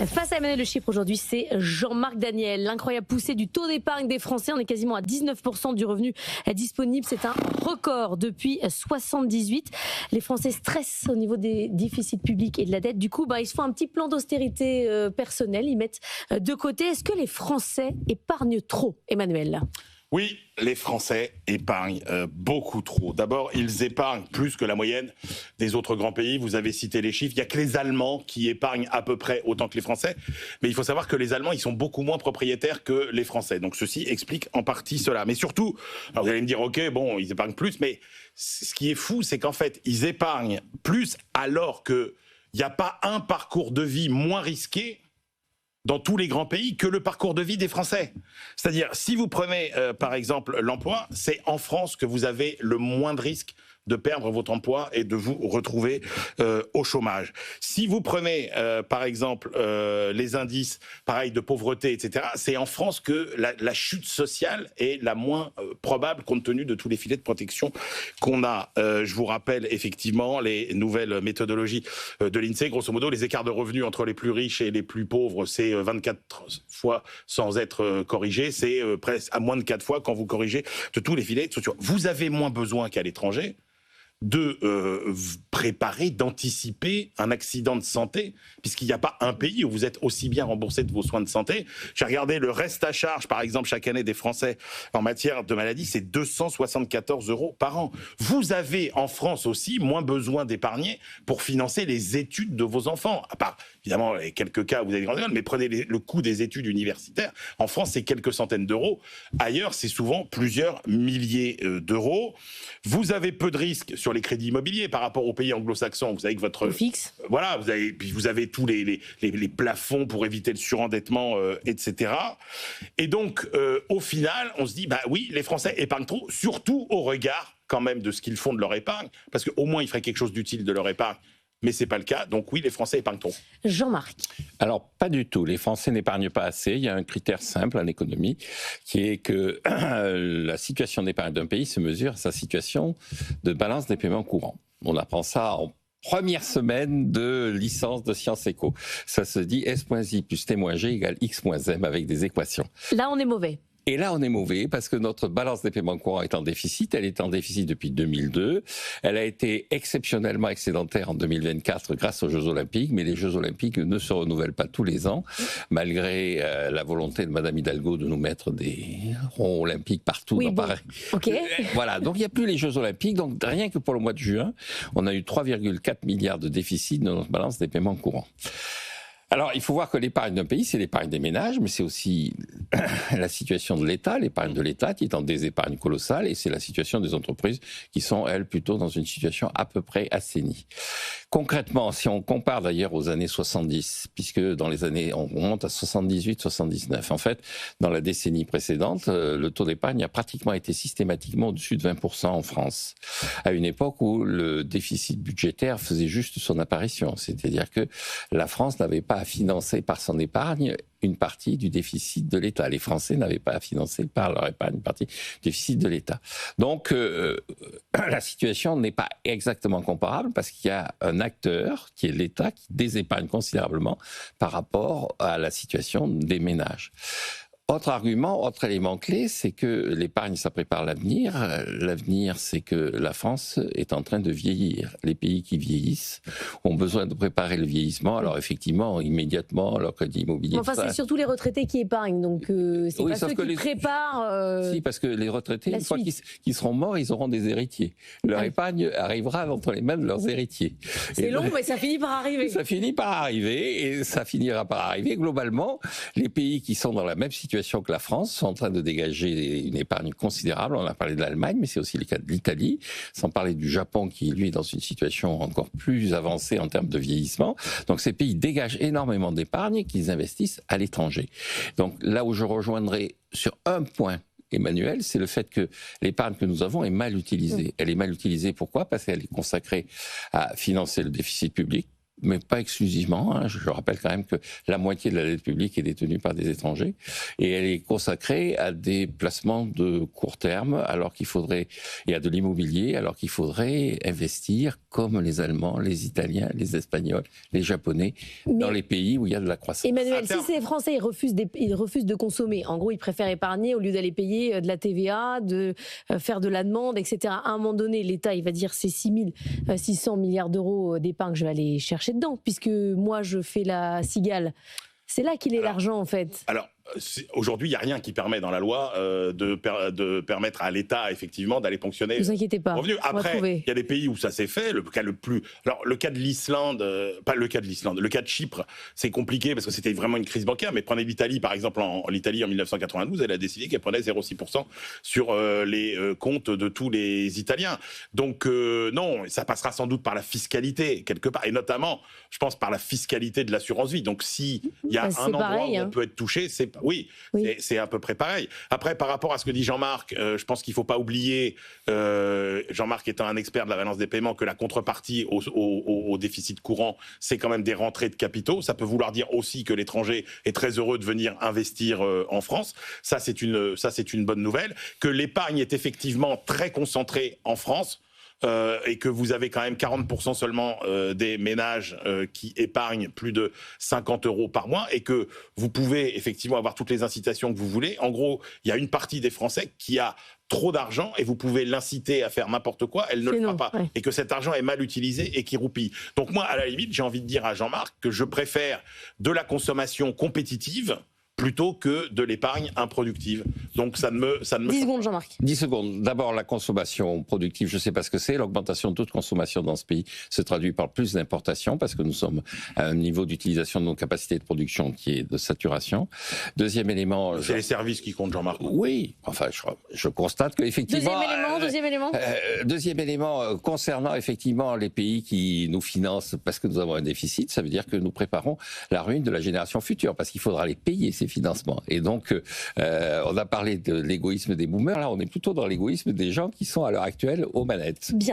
Face à Emmanuel Le Chypre aujourd'hui, c'est Jean-Marc Daniel. L'incroyable poussée du taux d'épargne des Français, on est quasiment à 19% du revenu disponible. C'est un record depuis 78. Les Français stressent au niveau des déficits publics et de la dette. Du coup, ils se font un petit plan d'austérité personnel. Ils mettent de côté. Est-ce que les Français épargnent trop, Emmanuel ? Oui, les Français épargnent beaucoup trop. D'abord, ils épargnent plus que la moyenne des autres grands pays. Vous avez cité les chiffres. Il n'y a que les Allemands qui épargnent à peu près autant que les Français. Mais il faut savoir que les Allemands, ils sont beaucoup moins propriétaires que les Français. Donc ceci explique en partie cela. Mais surtout, alors vous allez me dire, ok, bon, ils épargnent plus. Mais ce qui est fou, c'est qu'en fait, ils épargnent plus alors qu'il n'y a pas un parcours de vie moins risqué dans tous les grands pays que le parcours de vie des Français. C'est-à-dire, si vous prenez par exemple l'emploi, c'est en France que vous avez le moins de risques de perdre votre emploi et de vous retrouver au chômage. Si vous prenez par exemple les indices, pareil, de pauvreté, etc., c'est en France que la chute sociale est la moins probable compte tenu de tous les filets de protection qu'on a. Je vous rappelle effectivement les nouvelles méthodologies de l'INSEE. Grosso modo, les écarts de revenus entre les plus riches et les plus pauvres, c'est 24 fois sans être corrigé. C'est presque à moins de 4 fois quand vous corrigez de tous les filets sociaux. Vous avez moins besoin qu'à l'étranger de préparer, d'anticiper un accident de santé, puisqu'il n'y a pas un pays où vous êtes aussi bien remboursé de vos soins de santé. J'ai regardé le reste à charge, par exemple, chaque année des Français en matière de maladie, c'est 274 € par an. Vous avez en France aussi moins besoin d'épargner pour financer les études de vos enfants. À part, évidemment, les quelques cas où vous avez des grandes écoles, mais prenez le coût des études universitaires. En France, c'est quelques centaines d'euros. Ailleurs, c'est souvent plusieurs milliers d'euros. Vous avez peu de risques sur les crédits immobiliers par rapport aux pays anglo-saxons. Vous savez que votre fixe. Voilà, vous avez tous les plafonds pour éviter le surendettement, etc. Et donc, au final, on se dit, oui, les Français épargnent trop, surtout au regard quand même de ce qu'ils font de leur épargne, parce qu'au moins ils feraient quelque chose d'utile de leur épargne. Mais ce n'est pas le cas, donc oui, les Français épargnent trop. Jean-Marc. Alors, pas du tout. Les Français n'épargnent pas assez. Il y a un critère simple en économie, qui est que la situation d'épargne d'un pays se mesure à sa situation de balance des paiements courants. On apprend ça en première semaine de licence de sciences éco. Ça se dit S.I plus T-G égale X moins M avec des équations. Là, on est mauvais. Et là, on est mauvais parce que notre balance des paiements courants est en déficit. Elle est en déficit depuis 2002. Elle a été exceptionnellement excédentaire en 2024 grâce aux Jeux Olympiques. Mais les Jeux Olympiques ne se renouvellent pas tous les ans, malgré la volonté de Madame Hidalgo de nous mettre des ronds olympiques partout dans Paris. Okay. Voilà, donc il n'y a plus les Jeux Olympiques. Donc rien que pour le mois de juin, on a eu 3,4 milliards de déficit dans notre balance des paiements courants. Alors, il faut voir que l'épargne d'un pays, c'est l'épargne des ménages, mais c'est aussi la situation de l'État, l'épargne de l'État qui est en désépargne colossale, et c'est la situation des entreprises qui sont, elles, plutôt dans une situation à peu près assainie. Concrètement, si on compare d'ailleurs aux années 70, puisque dans les années, on monte à 78, 79, en fait, dans la décennie précédente, le taux d'épargne a pratiquement été systématiquement au-dessus de 20% en France, à une époque où le déficit budgétaire faisait juste son apparition, c'est-à-dire que la France n'avait pas à financer par son épargne une partie du déficit de l'État. Les Français n'avaient pas à financer par leur épargne une partie du déficit de l'État. Donc, la situation n'est pas exactement comparable parce qu'il y a un acteur, qui est l'État, qui désépargne considérablement par rapport à la situation des ménages. Autre argument, autre élément clé, c'est que l'épargne, ça prépare l'avenir. L'avenir, c'est que la France est en train de vieillir. Les pays qui vieillissent ont besoin de préparer le vieillissement. Alors effectivement, immédiatement, leur crédit immobilier... Enfin, c'est surtout les retraités qui épargnent, donc c'est pas ceux qui préparent... Si, parce que les retraités, une fois qu'ils seront morts, ils auront des héritiers. Leur épargne arrivera entre les mains de leurs héritiers. C'est long, mais ça finit par arriver. Ça finit par arriver, et ça finira par arriver. Globalement, les pays qui sont dans la même situation que la France sont en train de dégager une épargne considérable. On a parlé de l'Allemagne, mais c'est aussi le cas de l'Italie, sans parler du Japon qui, lui, est dans une situation encore plus avancée en termes de vieillissement. Donc ces pays dégagent énormément d'épargne qu'ils investissent à l'étranger. Donc là où je rejoindrai sur un point Emmanuel, c'est le fait que l'épargne que nous avons est mal utilisée. Elle est mal utilisée, pourquoi ? Parce qu'elle est consacrée à financer le déficit public, mais pas exclusivement. Hein. Je rappelle quand même que la moitié de la dette publique est détenue par des étrangers et elle est consacrée à des placements de court terme, alors qu'il faudrait, et à de l'immobilier, alors qu'il faudrait investir comme les Allemands, les Italiens, les Espagnols, les Japonais, dans les pays où il y a de la croissance. Emmanuel, si ces Français ils refusent de consommer, en gros ils préfèrent épargner au lieu d'aller payer de la TVA, de faire de la demande, etc. À un moment donné, l'État il va dire c'est 600 milliards d'euros d'épargne, je vais aller chercher dedans, puisque moi je fais la cigale. C'est là qu'il est l'argent en fait. Alors, aujourd'hui, il n'y a rien qui permet dans la loi de permettre à l'État, effectivement, d'aller ponctionner. Ne vous inquiétez pas. Revenus. Après, il y a des pays où ça s'est fait. Le cas le cas de l'Islande, pas le cas de l'Islande, le cas de Chypre, c'est compliqué parce que c'était vraiment une crise bancaire. Mais prenez l'Italie, par exemple, l'Italie en 1992, elle a décidé qu'elle prenait 0,6% sur les comptes de tous les Italiens. Donc, non, ça passera sans doute par la fiscalité, quelque part. Et notamment, je pense, par la fiscalité de l'assurance vie. Donc, s'il y a un endroit où on peut être touché, oui. C'est à peu près pareil. Après, par rapport à ce que dit Jean-Marc, je pense qu'il ne faut pas oublier, Jean-Marc étant un expert de la balance des paiements, que la contrepartie au déficit courant, c'est quand même des rentrées de capitaux. Ça peut vouloir dire aussi que l'étranger est très heureux de venir investir en France. Ça, c'est une bonne nouvelle. Que l'épargne est effectivement très concentrée en France. Et que vous avez quand même 40% seulement des ménages qui épargnent plus de 50 € par mois, et que vous pouvez effectivement avoir toutes les incitations que vous voulez. En gros, il y a une partie des Français qui a trop d'argent et vous pouvez l'inciter à faire n'importe quoi, elle ne le fera pas. Ouais. Et que cet argent est mal utilisé et qui roupille. Donc moi, à la limite, j'ai envie de dire à Jean-Marc que je préfère de la consommation compétitive plutôt que de l'épargne improductive. Donc ça ne me 10 secondes, Jean-Marc. 10 secondes. D'abord, la consommation productive, je ne sais pas ce que c'est. L'augmentation de toute consommation dans ce pays se traduit par plus d'importations parce que nous sommes à un niveau d'utilisation de nos capacités de production qui est de saturation. Deuxième élément... C'est les services qui comptent, Jean-Marc. Oui. Enfin, je constate qu'effectivement... Deuxième élément, concernant effectivement les pays qui nous financent parce que nous avons un déficit, ça veut dire que nous préparons la ruine de la génération future parce qu'il faudra les payer, ces financements. Et donc, on a parlé de l'égoïsme des boomers. Là, on est plutôt dans l'égoïsme des gens qui sont à l'heure actuelle aux manettes. Bien.